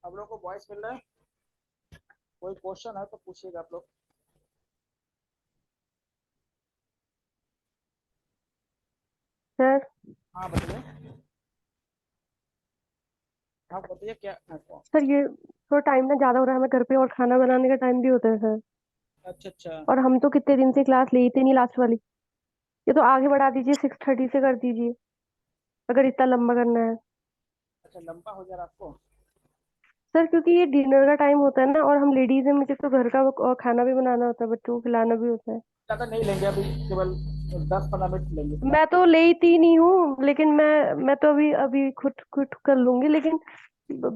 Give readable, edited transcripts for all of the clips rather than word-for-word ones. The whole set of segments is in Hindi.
आप लोग को वॉइस मिल रहा है? कोई क्वेश्चन है तो पूछिएगा आप लोग। सर। हाँ बताइए। हाँ बताइए क्या है तो। सर ये थोड़ा टाइम ना ज़्यादा हो रहा है हमें घर पे, और खाना बनाने का टाइम भी होता है सर। अच्छा अच्छा। और हम तो कितने दिन से क्लास लेते नहीं, लास्ट वाली। ये तो आगे बढ़ा दीजिए, 6:30 से कर दीजिए, अगर इतना लंबा करना है। अच्छा लंबा हो जा रहा है आपको? सर क्योंकि ये डिनर का टाइम होता है ना, और हम लेडीज हैं, मुझे तो घर का खाना भी बनाना होता है, बच्चों को खिलाना भी होता है। ज़्यादा नहीं लेंगे अभी, केवल 10-15 मिनट लेंगे फिलहाल। मैं तो लेती नहीं हूँ, लेकिन मैं तो अभी अभी खुद क्विट कर लूंगी, लेकिन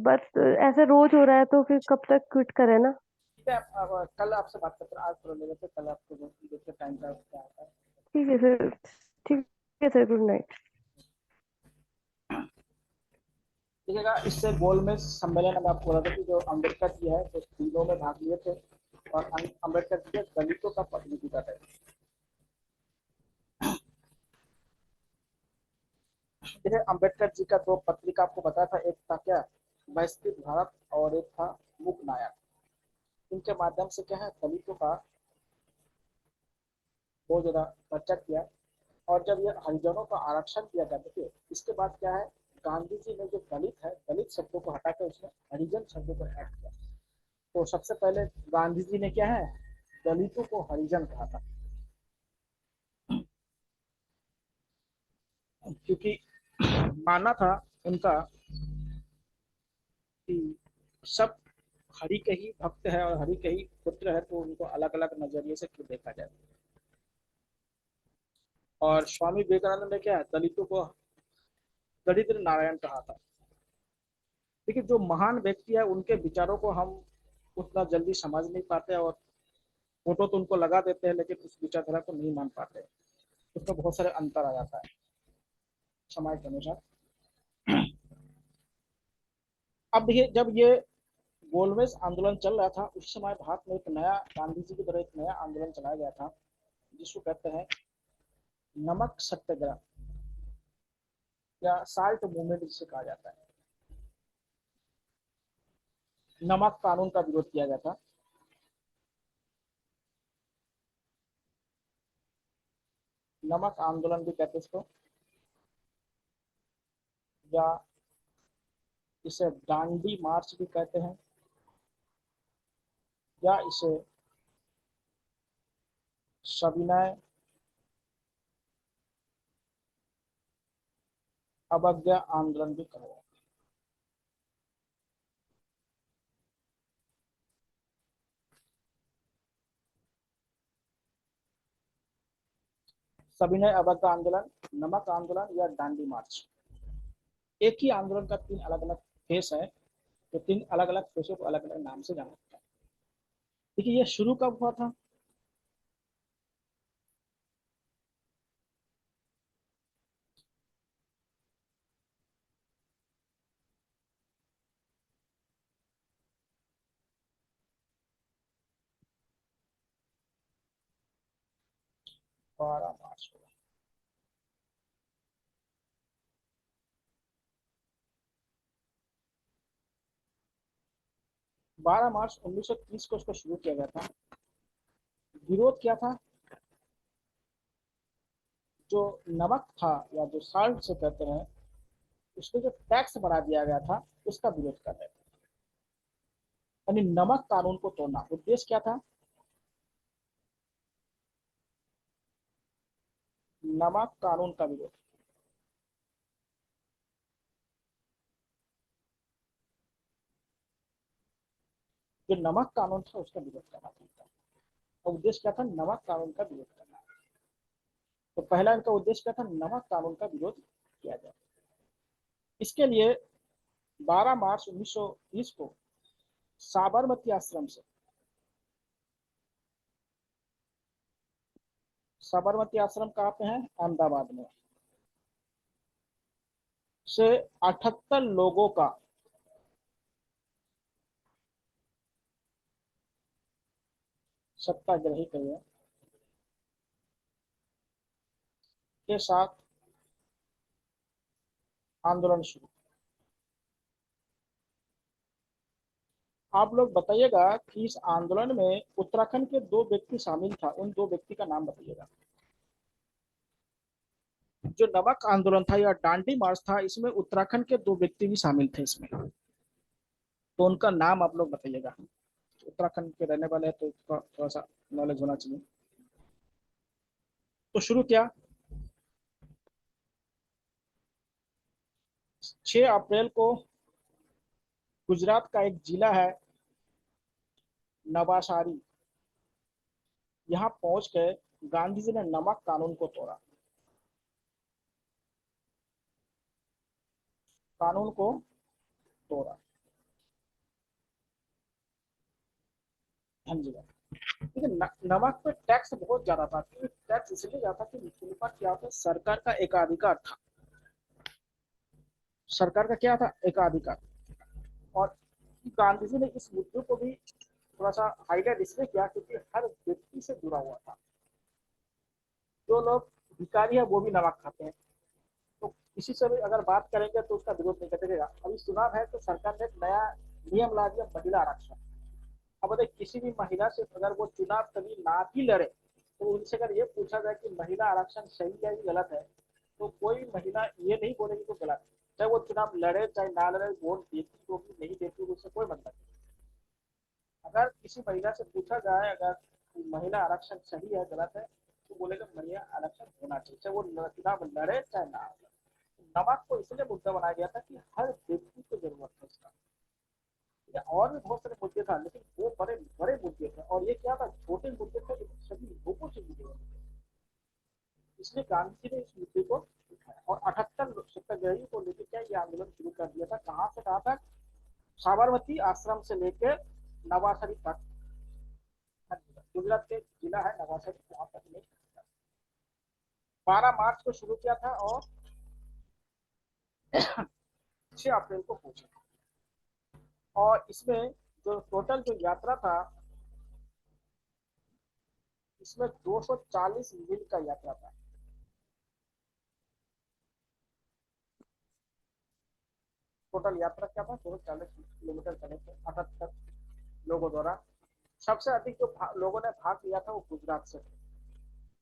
बस ऐसे रोज हो रहा है तो फिर कब तक क्विट करें ना। ठीक है, अब कल आपसे बात करते हैं। आज थोड़ा ले लेते हैं, कल आपको देखते टाइम का क्या आता है। ठीक है सर। ठीक है सर, गुड नाइट। देखिएगा, इससे गोल में सम्मेलन में आपको बता दें कि जो अम्बेडकर जी है वो तीनों में भाग लिए थे। और अम्बेडकर जी दलितों का प्रतिनिधि कर रहे थे। देखिए अम्बेडकर जी का दो पत्रिका आपको बताया था, एक था क्या, बहिष्कृत भारत, और एक था मूक नायक। इनके माध्यम से क्या है, दलितों का बहुत ज्यादा चर्चा किया। और जब ये हरिजनों का आरक्षण किया गया, देखिए इसके बाद क्या है, गांधी जी ने जो दलित है, दलित शब्दों को हटाकर उसने हरिजन शब्दों को ऐड किया। तो सबसे पहले गांधी जी ने क्या है, दलितों को हरिजन कहा था। क्योंकि माना था उनका कि सब हरि के ही भक्त है और हरि के ही पुत्र है, तो उनको अलग अलग नजरिए से क्यों देखा जाए। और स्वामी विवेकानंद ने क्या है, दलितों को दरिद्र नारायण कहा था। देखिए जो महान व्यक्ति है उनके विचारों को हम उतना जल्दी समझ नहीं पाते, और फोटो तो उनको लगा देते हैं लेकिन उस विचारधारा को नहीं मान पाते। उसमें बहुत सारे अंतर आ जाता है समय के अनुसार। अब देखिए जब ये गोलमेज आंदोलन चल रहा था, उस समय भारत में एक नया, गांधी जी की तरह एक नया आंदोलन चलाया गया था, जिसको कहते हैं नमक सत्याग्रह, या साल्ट मूवमेंट जिसे कहा जाता है। नमक कानून का विरोध किया गया था। नमक आंदोलन भी कहते हैं इसको, या इसे डांडी मार्च भी कहते हैं, या इसे सविनय अवज्ञा आंदोलन भी कहा जाता है। सविनय अवज्ञा आंदोलन, नमक आंदोलन, या डांडी मार्च, एक ही आंदोलन का तीन अलग अलग फेस है। तो तीन अलग अलग फेसों को अलग अलग नाम से जाना जाता है। देखिए ये शुरू कब हुआ था? 12 मार्च को। 12 मार्च 1930 को इसको शुरू किया गया था। विरोध क्या था? जो नमक था, या जो साल्ट से कहते हैं, उसको जो टैक्स बढ़ा दिया गया था, उसका विरोध कर रहे थे। यानी नमक कानून को तोड़ना उद्देश्य क्या था? नमक कानून का विरोध। जो नमक कानून था उसका विरोध करना था। और उद्देश्य क्या था? नमक कानून का विरोध करना। तो पहला इनका उद्देश्य क्या था? नमक कानून का विरोध किया जाए। इसके लिए 12 मार्च 1930 को साबरमती आश्रम से, साबरमती आश्रम कहाँ पे है? अहमदाबाद में। से 78 लोगों का सत्याग्रही करिए के साथ आंदोलन शुरू। आप लोग बताइएगा कि इस आंदोलन में उत्तराखंड के दो व्यक्ति शामिल था, उन दो व्यक्ति का नाम बताइएगा। जो नमक आंदोलन था या डांडी मार्च था, इसमें उत्तराखंड के दो व्यक्ति भी शामिल थे इसमें, तो उनका नाम आप लोग बताइएगा। उत्तराखंड के रहने वाले हैं तो थोड़ा सा नॉलेज होना चाहिए। तो शुरू किया। 6 अप्रैल को गुजरात का एक जिला है नवासारी, यहाँ पहुंच गए। गांधी जी ने नमक कानून को तोड़ा, कानून को तोड़ा। हाँ जी। ठीक है। नमक पे टैक्स बहुत ज्यादा था, क्योंकि टैक्स इसलिए ज्यादा था कि उनके पास क्या होता है, सरकार का एकाधिकार था। सरकार का क्या था, एकाधिकार। और गांधी जी ने इस मुद्दे को भी थोड़ा सा हाईलाइट इसलिए किया क्योंकि हर व्यक्ति से जुड़ा हुआ था। जो लोग भिखारी है वो भी नमक खाते हैं, तो किसी से भी अगर बात करेंगे तो उसका विरोध नहीं करेगा। अभी चुनाव है तो सरकार ने एक नया नियम ला दिया, महिला आरक्षण। अब अगर किसी भी महिला से अगर वो चुनाव कभी ना भी लड़े, तो उनसे अगर ये पूछा जाए कि महिला आरक्षण सही है या गलत है, तो कोई महिला ये नहीं बोलेगी तो गलत है। चाहे वो चुनाव लड़े चाहे ना लड़े, वोट देती होगी नहीं देती होगी, उससे कोई मतलब नहीं। अगर किसी महिला से पूछा जाए अगर महिला आरक्षण सही है गलत है, तो बोलेगा महिला आरक्षण होना चाहिए, चाहे वो चुनाव लड़े चाहे ना लड़े। नमक को इसलिए मुद्दा बनाया गया था कि हर व्यक्ति को जरूरत है इसका। या और भी बहुत सारे मुद्दे था, लेकिन वो बड़े बड़े मुद्दे थे, और ये क्या था, छोटे मुद्दे थे लेकिन सभी लोगों से जुड़े हुए मुद्दे। इसलिए गांधी जी ने इस मुद्दे को उठाया और 78 सत्याग्रही को लेकर क्या ये आंदोलन शुरू कर दिया था। कहाँ से कहाँ तक, साबरमती आश्रम से लेकर नवासरी तक। गुजरात के जिला है नवासरी, वहां तक नहीं। 12 मार्च को शुरू किया था और 6 अप्रैल को पहुंचा। और इसमें जो टोटल जो यात्रा था, इसमें 240 मील का यात्रा था। टोटल यात्रा क्या था, 240 किलोमीटर चले थे 78 लोगों द्वारा। सबसे अधिक जो लोगों ने भाग लिया था वो गुजरात से थे।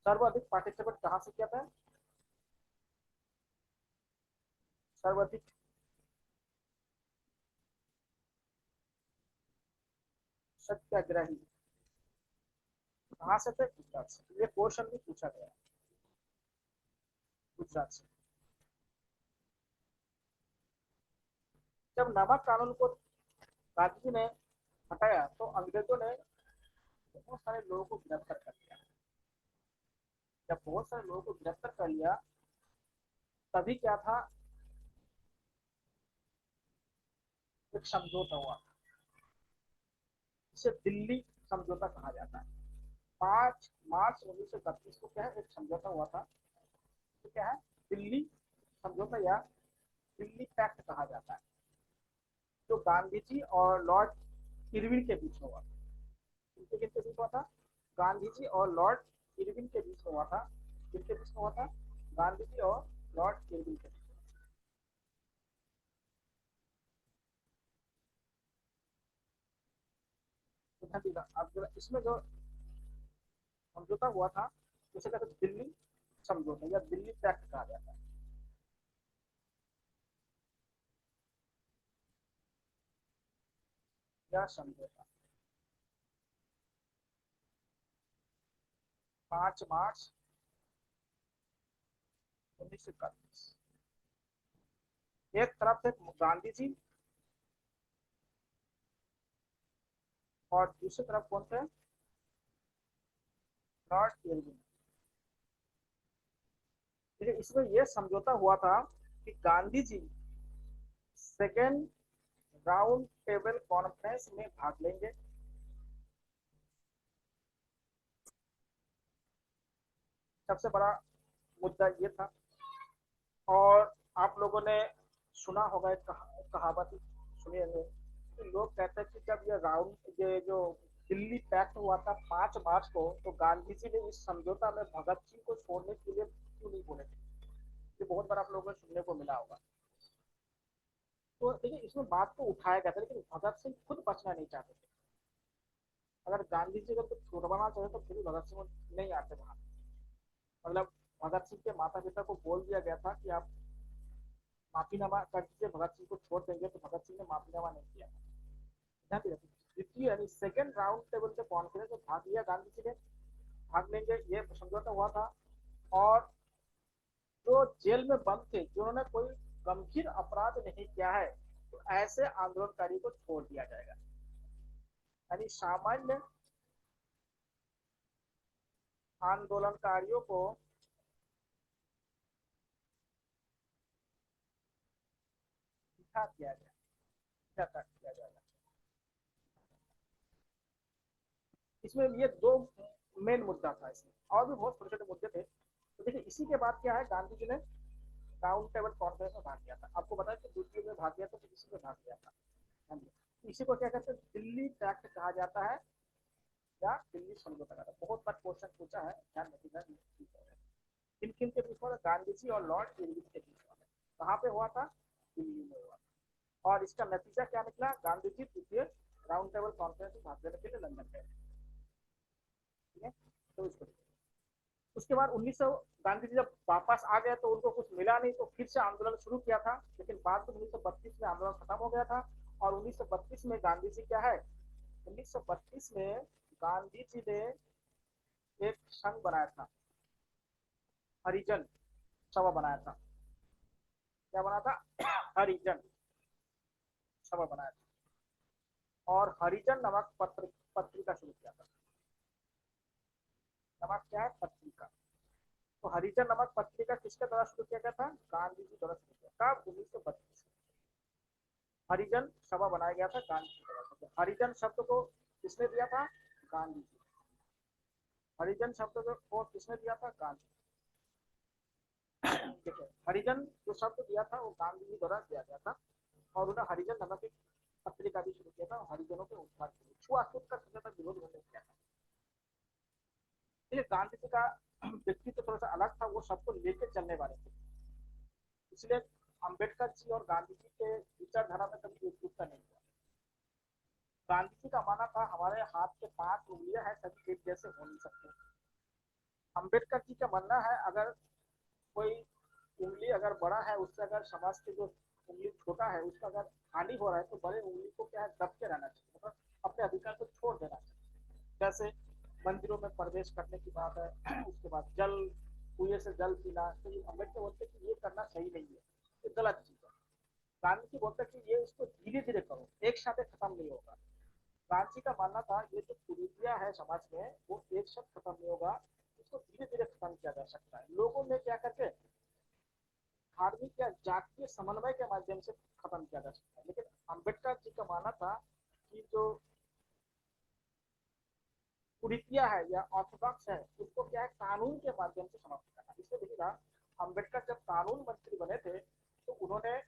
सर्वाधिक पार्टिसिपेट कहाँ से किया था, सर्वाधिक सत्याग्रही कहाँ से थे, गुजरात से। ये क्वेश्चन भी पूछा गया, गुजरात से। जब नमक कानून को गांधी जी ने हटाया तो अंग्रेजों ने बहुत सारे लोगों को गिरफ्तार कर लिया। जब बहुत सारे लोगों को गिरफ्तार कर लिया, तभी क्या था, एक समझौता हुआ, इसे दिल्ली समझौता कहा जाता है। 5 मार्च 1931 को क्या है, एक समझौता हुआ था। तो क्या है, दिल्ली समझौता या दिल्ली पैक्ट कहा जाता है, जो गांधी जी और लॉर्ड इरविन के बीच में हुआ था। किनके किनके बीच हुआ था, गांधी जी और लॉर्ड इरविन के बीच में हुआ था। किनके बीच में हुआ था, गांधी जी और लॉर्ड इरविन के बीच में। अब इसमें जो समझौता हुआ था उसे कहते हैं दिल्ली समझौता या दिल्ली पैक्ट कहा जाता है। या समझौता 5 मार्च 1931। एक तरफ थे गांधी जी और दूसरी तरफ कौन थे, लॉर्ड इरविन। ठीक है, इसमें यह समझौता हुआ था कि Gandhi ji second round table conference में भाग लेंगे। सबसे बड़ा मुद्दा ये था। और आप लोगों ने सुना होगा एक कहावत सुनी होंगे, कि लोग कहते हैं कि जब ये जो दिल्ली पैक्ट हुआ था 5 मार्च को, तो गांधी जी ने इस समझौता में भगत सिंह को छोड़ने के लिए क्यों नहीं बोले थे। ये बहुत बार आप लोगों को सुनने को मिला होगा। तो देखिए इसमें बात को उठाया गया था, लेकिन भगत सिंह खुद बचना नहीं चाहते थे। अगर गांधी जी अगर कुछ छुड़वाना चाहे तो फिर भी भगत सिंह नहीं आते वहां। मतलब भगत सिंह के माता पिता को बोल दिया गया था कि आप माफीनामा कर दीजिए, भगत सिंह को छोड़ देंगे, तो भगत सिंह ने माफीनामा नहीं किया। ध्यान दिया। द्वितीय यानी सेकेंड राउंड टेबल पे कॉन्फ्रेंस में भाग लिया गांधी जी ने, भाग लेंगे ये समझौता हुआ था। और जो जेल में बंद थे, जिन्होंने कोई गंभीर अपराध नहीं किया है, तो ऐसे आंदोलनकारी को छोड़ दिया जाएगा। यानी सामान्य आंदोलनकारियों को रिहा किया जाएगा, किया जाएगा। इसमें ये दो मेन मुद्दा था इसमें, और भी बहुत छोटे छोटे मुद्दे थे। तो देखिए इसी के बाद क्या है, गांधी जी ने राउंड टेबल कॉन्फ्रेंस में भाग लिया था। आपको बताया कि दूसरे में भाग लिया था, तो इसी में भाग लिया था। हाँ जी। इसी को क्या कहते हैं, दिल्ली पैक्ट कहा जाता है या दिल्ली समझौता कहा जाता है। बहुत बार क्वेश्चन पूछा है, ध्यान रखिएगा। किन किन के बीच में, गांधी जी और लॉर्ड इरविन के बीच में। कहाँ पे हुआ था, दिल्ली में हुआ। और इसका नतीजा क्या निकला, गांधी जी द्वितीय राउंड टेबल कॉन्फ्रेंस में भाग लेने के लिए लंदन गए। ठीक है, तो इसको उसके बाद 1900 गांधी जी जब वापस आ गए तो उनको कुछ मिला नहीं, तो फिर से आंदोलन शुरू किया था। लेकिन बाद में 1932 में आंदोलन खत्म हो गया था। और 1932 में गांधी जी क्या है, 1932 में गांधी जी ने एक संघ बनाया था, हरिजन सभा बनाया था। क्या बना था, हरिजन सभा बनाया था। और हरिजन नमक पत्रिका शुरू किया था। नमक क्या है, पत्रिका। तो हरिजन नमक पत्रिका किसके द्वारा शुरू किया गया था, गांधी जी द्वारा शुरू किया। कब, 1932। हरिजन सभा बनाया गया था गांधी जी द्वारा। तो हरिजन शब्द को किसने दिया था, गांधी जी। हरिजन शब्द को किसने दिया था, गांधी। ठीक है, हरिजन जो शब्द दिया था वो गांधी जी द्वारा दिया गया था। और उन्हें हरिजन नामक एक पत्रिका भी शुरू किया था, हरिजनों के उद्धार के लिए। छुआछूत का सभ्यता विरोध उन्होंने किया था। गांधी जी का व्यक्तित्व थोड़ा सा अलग था, वो सबको लेकर चलने वाले थे। इसलिए अम्बेडकर जी और गांधी जी के विचारधारा में कभी एकजुटता नहीं हुआ। गांधी जी का मानना था हमारे हाथ के 5 उंगलियां हैं, सभी एक जैसे हो नहीं सकते। अम्बेडकर जी का मानना है अगर कोई उंगली अगर बड़ा है, उससे अगर समाज के जो उंगली छोटा है उसका अगर हानि हो रहा है, तो बड़े उंगली को क्या है, दब के रहना चाहिए, मतलब अपने अधिकार को छोड़ देना चाहिए। जैसे मंदिरों में प्रवेश करने की बात है, उसके बाद जल, कुएं से जल पीना, तो ये अम्बेडकर बोलते हैं कि ये करना सही नहीं है, ये गलत चीज है। गांधी जी बोलते हैं कि ये इसको धीरे धीरे करो, एक साथ खत्म नहीं होगा। गांधी का मानना था ये जो कुरीतियां है समाज में, वो एक साथ खत्म नहीं होगा, इसको धीरे धीरे खत्म किया जा सकता है, लोगों में क्या करके धार्मिक या जातीय समन्वय के माध्यम से खत्म किया जा सकता है। लेकिन अम्बेडकर जी का मानना था कि जो कुरीतियां है या ऑर्थोडॉक्स है, उसको क्या है, कानून के माध्यम से समाप्त करना। इसलिए देखिएगा, अम्बेडकर जब कानून मंत्री बने थे, तो उन्होंने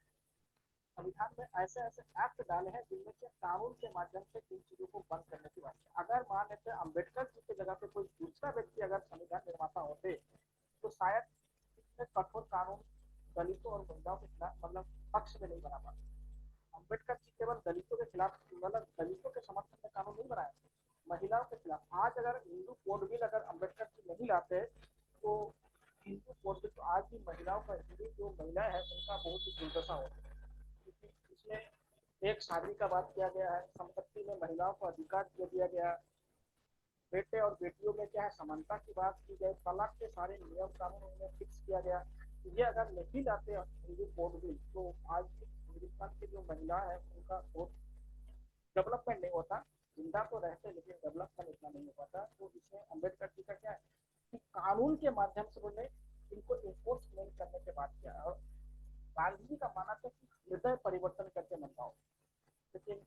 संविधान में ऐसे ऐसे एक्ट डाले हैं जिनमें से कानून के माध्यम से इन चीजों को बंद करने की बात है। अगर मान लेते अम्बेडकर जी की जगह पे कोई दूसरा व्यक्ति अगर संविधान निर्माता होते, तो शायद इतने कठोर कानून दलितों और महिलाओं के खिलाफ, मतलब पक्ष में नहीं बना पाते। अम्बेडकर जी केवल दलितों के खिलाफ, मतलब दलितों के समर्थन में कानून नहीं बनाए, महिलाओं के खिलाफ। आज अगर हिंदू कोड बिल अगर अम्बेडकर जी नहीं लाते, तो हिंदू कोड बिल, तो आज भी महिलाओं का, हिंदू जो महिलाएं हैं उनका बहुत ही दुर्दशा होता है। क्योंकि इसमें एक शादी का बात किया गया है, संपत्ति में महिलाओं को अधिकार दे दिया गया, बेटे और बेटियों में क्या है, समानता की बात की गई, तलाक के सारे नियम कानून उनमें फिक्स किया गया। ये अगर नहीं लाते हिंदू कोड बिल, तो आज भी हिंदुस्तान की जो महिला है उनका बहुत डेवलपमेंट नहीं होता। जिंदा तो रहते, लेकिन डेवलपमेंट इतना नहीं हो पाता। तो इसमें अम्बेडकर जी का क्या है कि कानून के माध्यम से उन्होंने इनको इन्फोर्समेंट करने के बाद किया। और गांधी जी का मानना था कि हृदय परिवर्तन करके मनवाओ। लेकिन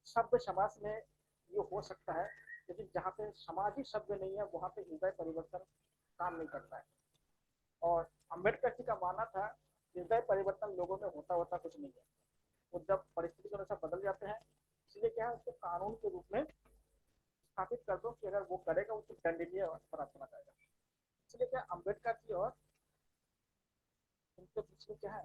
सभ्य समाज में ये हो सकता है, लेकिन जहाँ पे समाज ही सभ्य नहीं है, वहाँ पे हृदय परिवर्तन काम नहीं करता है। और अम्बेडकर जी का मानना था हृदय परिवर्तन लोगों में होता होता कुछ नहीं है, वो जब परिस्थिति के अनुसार बदल जाते हैं। इसलिए क्या है, उसको कानून के रूप में स्थापित कर दो कि अगर वो करेगा उसको दंडनीय अपराध माना जाएगा। इसलिए क्या अम्बेडकर जी और उनके बीच में क्या है,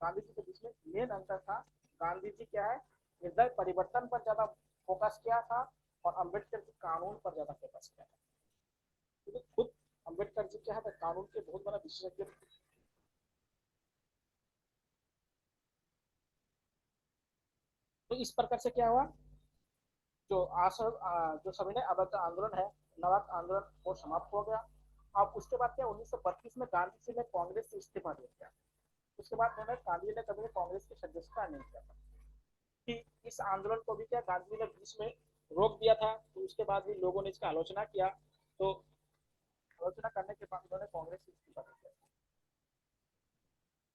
गांधी जी के बीच में मेन अंतर था, गांधी जी क्या है, हृदय परिवर्तन पर ज्यादा फोकस किया था और अम्बेडकर जी कानून पर ज्यादा फोकस किया था। क्योंकि खुद अम्बेडकर जी क्या है, कानून के बहुत बड़ा विशेषज्ञ। तो इस प्रकार से क्या हुआ, जो जो सविनय अवज्ञा आंदोलन है, नमक आंदोलन वो समाप्त हो गया। अब उसके बाद क्या 1932 में गांधी जी ने कांग्रेस से इस्तीफा दे दिया। उसके बाद उन्होंने गांधी ने कभी कांग्रेस की सदस्यता नहीं किया था कि इस आंदोलन को भी क्या गांधी ने बीच में रोक दिया था। तो उसके बाद भी लोगों ने इसका आलोचना किया, तो आलोचना करने के बाद उन्होंने कांग्रेस से इस्तीफा दे दिया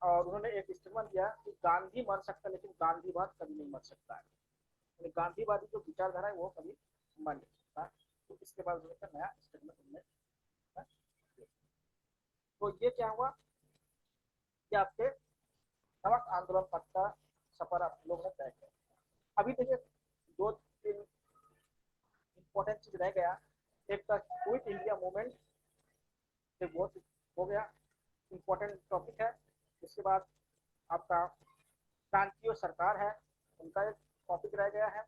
और उन्होंने एक स्टेटमेंट दिया कि गांधी मर सकता है लेकिन गांधीवाद कभी नहीं मर सकता है, गांधीवादी जो विचारधारा है वो कभी मर नहीं सकता। तो इसके बाद उन्होंने नया स्टेटमेंट उन्होंने, तो ये क्या हुआ कि आपके नमक आंदोलन पथ का सफर आप लोगों ने तय किया। अभी देखिए दो तीन इंपॉर्टेंट चीज रह गया। एक था क्विट इंडिया मूवमेंट, ये बहुत हो गया इंपॉर्टेंट टॉपिक है। उसके बाद आपका क्रांतियों सरकार है, उनका एक टॉपिक रह गया है।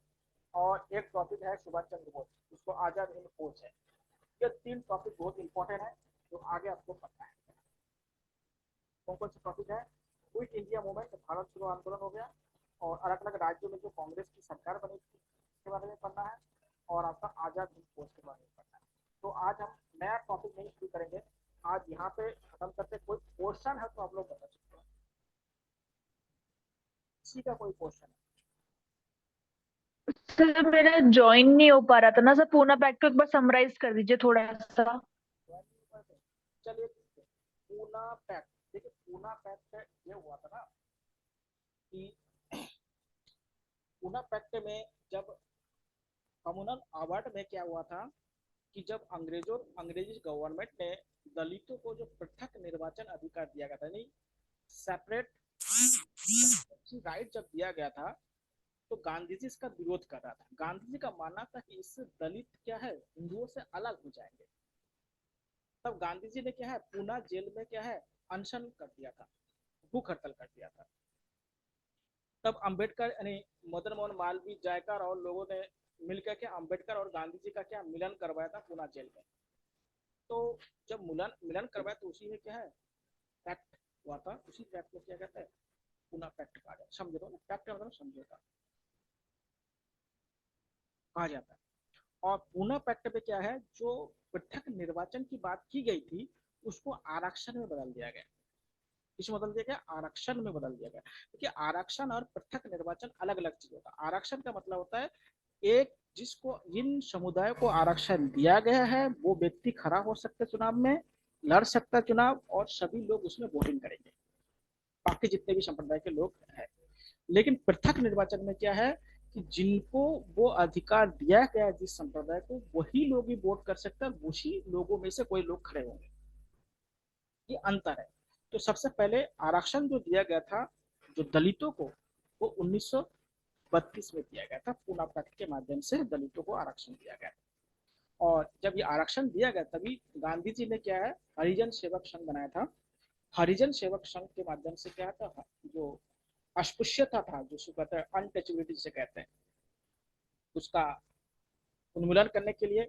और एक टॉपिक है सुभाष चंद्र बोस, जिसको आजाद हिंद फौज है। ये तीन टॉपिक बहुत इंपॉर्टेंट है जो आगे आपको पता है। कौन कौन से टॉपिक है, क्विट इंडिया मूवमेंट, भारत छोड़ो आंदोलन हो गया, और अलग अलग राज्यों में जो कांग्रेस की सरकार बनी थी उसके बारे में पढ़ना है, और आपका आजाद हिंद फौज के बारे में पढ़ना है। तो आज हम नया टॉपिक नहीं शुरू करेंगे, आज यहाँ पे खत्म करते। कोई क्वेश्चन है तो आप लोग बता सकते हैं, किसी का कोई क्वेश्चन है? सर मेरा ज्वाइन नहीं हो पा रहा था ना सर, पूना पैक्ट को एक बार समराइज कर दीजिए थोड़ा सा। चलिए ठीक है, पूना पैक्ट। देखिए पूना पैक्ट ये हुआ था ना कि पूना पैक्ट में जब कम्युनल अवार्ड में क्या हुआ था कि जब अंग्रेजी गवर्नमेंट ने दलितों को जो पृथक निर्वाचन अधिकार दिया गया था, नहीं सेपरेट राइट जब दिया गया था, तो गांधी जी इसका विरोध कर रहा था। गांधी जी का मानना था कि इससे दलित क्या है, हिंदुओं से अलग हो जाएंगे। तब गांधी जी ने क्या है, पूना जेल में क्या है, अनशन कर दिया था, भूख हड़ताल कर दिया था। तब अम्बेडकर यानी मदन मोहन मालवीय, जयकर और लोगों ने मिलकर के अम्बेडकर और गांधी जी का क्या मिलन करवाया था पूना जेल में। तो जब मिलन मिलन करवाया तो उसी में क्या है पैक्ट हुआ था, उसी पैक्ट में क्या कहते हैं, पूना पैक्ट कहा जाता है। समझे तो पैक्ट का मतलब समझौता कहा जाता है। और पूना पैक्ट पे क्या है, जो पृथक निर्वाचन की बात की गई थी उसको आरक्षण में बदल दिया गया। इसमें बदल दिया गया, आरक्षण में बदल दिया गया। क्योंकि आरक्षण और पृथक निर्वाचन अलग अलग चीज होता है। आरक्षण का मतलब होता है एक जिसको जिन समुदायों को आरक्षण दिया गया है वो व्यक्ति खड़ा हो सकता है चुनाव में, लड़ सकता है चुनाव, और सभी लोग उसमें वोटिंग करेंगे, बाकी जितने भी संप्रदाय के लोग हैं। लेकिन पृथक निर्वाचन में क्या है कि जिनको वो अधिकार दिया गया है जिस संप्रदाय को, वही लोग ही वोट कर सकते हैं, उसी लोगों में से कोई लोग खड़े होंगे। ये अंतर है। तो सबसे पहले आरक्षण जो दिया गया था जो दलितों को, वो 1932 में दिया गया था। पूना पैक्ट के माध्यम से दलितों को आरक्षण दिया गया। और जब ये आरक्षण दिया गया तभी गांधी जी ने क्या है, हरिजन सेवक संघ बनाया था। हरिजन सेवक संघ के माध्यम से क्या था, जो अस्पृश्यता था, जो कहते हैं अनटचेबिलिटी से कहते हैं, उसका उन्मूलन करने के लिए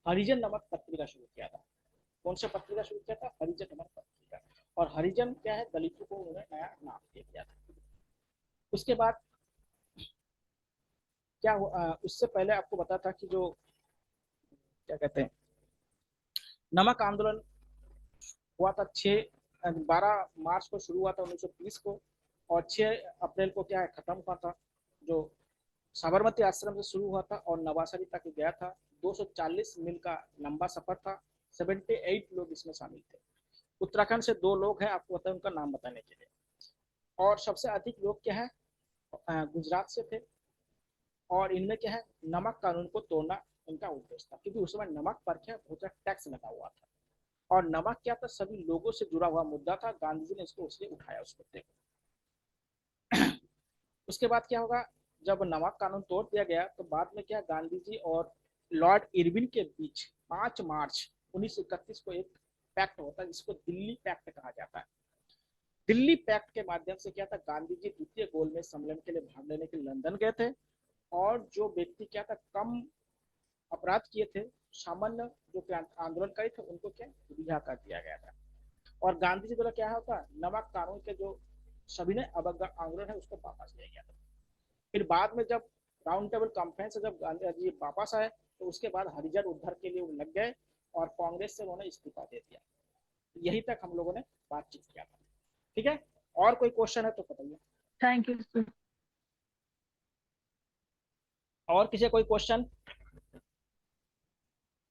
हरिजन नामक पत्रिका शुरू किया था। कौन सा पत्रिका शुरू किया था, हरिजन नामक पत्रिका। और हरिजन क्या है, दलितों को उन्होंने नया नाम दे दिया था। उसके बाद क्या हुआ, उससे पहले आपको बता था कि जो क्या कहते हैं, नमक आंदोलन हुआ था 12 मार्च को शुरू हुआ था 1930 को, और 6 अप्रैल को क्या है खत्म हुआ था। जो साबरमती आश्रम से शुरू हुआ था और नवासारी तक गया था। 240 मील का लंबा सफर था। 78 लोग इसमें शामिल थे। उत्तराखंड से 2 लोग हैं, आपको बताया उनका नाम बताने के लिए। और सबसे अधिक लोग क्या है गुजरात से थे। और इनमें क्या है, नमक कानून को तोड़ना इनका उद्देश्य था, क्योंकि उस समय नमक पर क्या बहुत सारा टैक्स लगा हुआ था। और नमक क्या था, सभी लोगों से जुड़ा हुआ मुद्दा था। गांधी जी ने इसको उसलिए उठाया उस मुद्दे को। उसके बाद क्या होगा, जब नमक कानून तोड़ दिया गया तो बाद में क्या, गांधी जी और लॉर्ड इरविन के बीच 5 मार्च 1931 को एक पैक्ट होता है जिसको दिल्ली पैक्ट कहा जाता है। दिल्ली पैक्ट के माध्यम से क्या था, गांधी जी द्वितीय गोलमेज सम्मेलन के लिए भाग लेने के लिए लंदन गए थे, और जो व्यक्ति क्या था कम अपराध किए थे, सामान्य जो आंदोलनकारी थे, उनको क्या रिहा कर दिया गया था। और गांधी जी द्वारा क्या होता, नमक कानून के जो सविनय अवज्ञा आंदोलन है उसको वापस लिया गया था। फिर बाद में जब राउंड टेबल कॉन्फ्रेंस से जब गांधी जी वापस आए, तो उसके बाद हरिजन उद्धार के लिए वो लग गए और कांग्रेस से उन्होंने इस्तीफा दे दिया। यही तक हम लोगों ने बातचीत किया था। ठीक है, और कोई क्वेश्चन है तो बताइए। Thank you sir. और किसी कोई क्वेश्चन,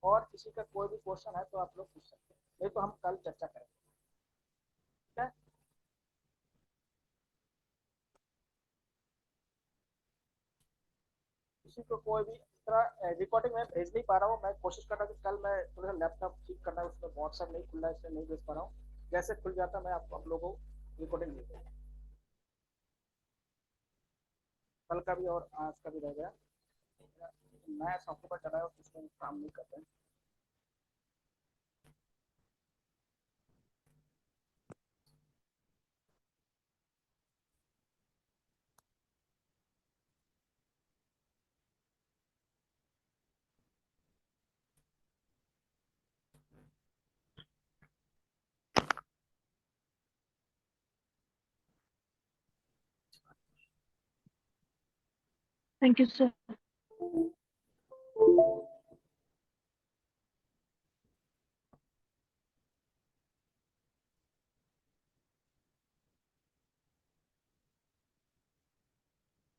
और किसी का कोई भी क्वेश्चन है तो आप लोग पूछ सकते हैं, नहीं तो हम कल चर्चा करेंगे। ठीक है, किसी को कोई भी तरह रिकॉर्डिंग में भेज नहीं पा रहा हूँ, मैं कोशिश कर रहा हूँ कि कल मैं थोड़ा लैपटॉप ठीक करना है, उसमें व्हाट्सएप नहीं खुल रहा है, इसलिए नहीं भेज पा रहा हूँ। जैसे खुल जाता मैं आपको, आप लोगों को रिकॉर्डिंग भेज दूँगा। कल का भी और आज का भी रह गया, नया सॉफ्टवेयर चला है और उसमें काम नहीं कर रहे हैं। Thank you sir.